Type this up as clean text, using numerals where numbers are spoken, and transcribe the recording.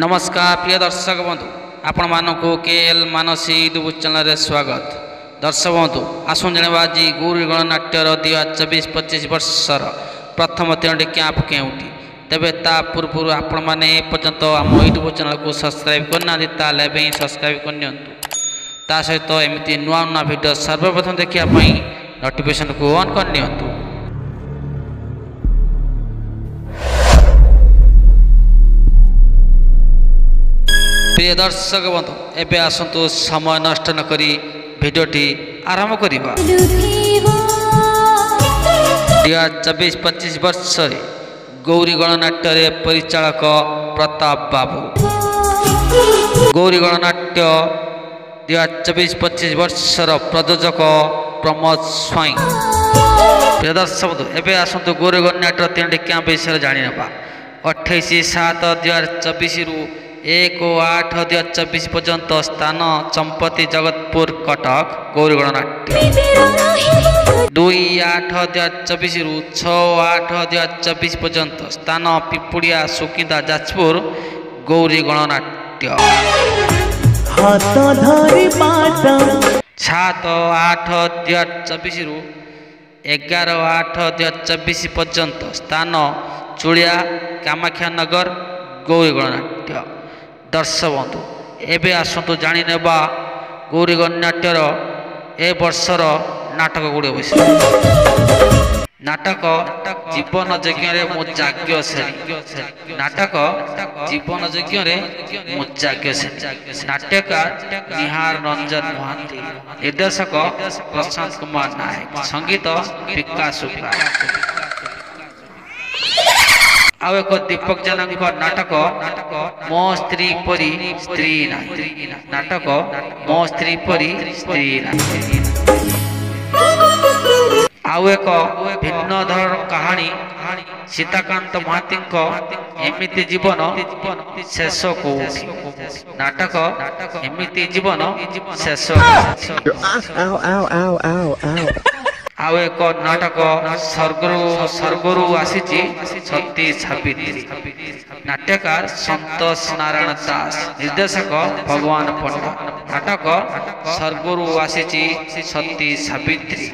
नमस्कार प्रिय दर्शक बंधु आपण मानक केएल मानसी यूट्यूब चैनल रे स्वागत। दर्शक बंधु आसुन जनवा आज गौरी गणनाट्यर 2024-25 वर्षर प्रथम 3टी कैंप केउटी तेबे ता पूर्व आपण माने पर्यंत आम यूट्यूब चैनल को सब्सक्राइब करना ताले भी सब्सक्राइब करनियंतु ता सहित एमती नुआ नुआ वीडियो सर्वप्रथम देखिया पई नोटिफिकेशन को ऑन करनियंतु। प्रिय दर्शक बंधु एबे आसंतु समय नष्ट न करी भिडियोटी आरंभ करिबा। 2024-25 वर्ष गौरी गणनाट्य रे परिचालक प्रताप बाबू, गौरी गणनाट्य 2024-25 वर्षर प्रयोजक प्रमोद स्वाई। प्रिय दर्शक बंधु एबे आसंतु गौरी गणनाट्य 3टी कैंप विषय जानि नबा। 28/7/2024 रु 1/8/2024 पर्यंत स्थान चंपती जगतपुर कटक गौरी गणनाट्य। 2/8/2024 रु 6/8/2024 पर्यंत स्थान पिपुड़िया सुकिंदा जाजपुर गौरी गणनाट्य। 7/8/2024 रु 11/8/2024 पर्यंत स्थान चुड़िया कामाख्या नगर गौरी गणनाट्य। दर्शक बंधु एबे आसतु जानी नेबा गौरी गणनाट्यर ए वर्षर नाटक गुड़े विषय। नाटक जीवन यज्ञ रे मु जाग्ञ श्रेणी, नाटक जीवन यज्ञ रे मु जाग्ञ श्रेणी। नाट्यकार निहार रंजन महांती, निर्देशक प्रशांत कुमार नायक, संगीत विकास सुब्बा। आउ एक दीपक जेना नाटक मो स्त्री परी स्त्री नाही, नाटक मो स्त्री परी स्त्री नाही। आउ एक भिन्न धरण कहानी सीताकांत महांती एमिति जीवन शेष को, नाटक एमिति जीवन शेष। आउ एक नाटक स्वर्गरु आसीची सती सावित्री, नाट्यकार संतोष नारायण दास, निर्देशक भगवान पंडा। नाटक स्वर्गरु आसीची सती सावित्री।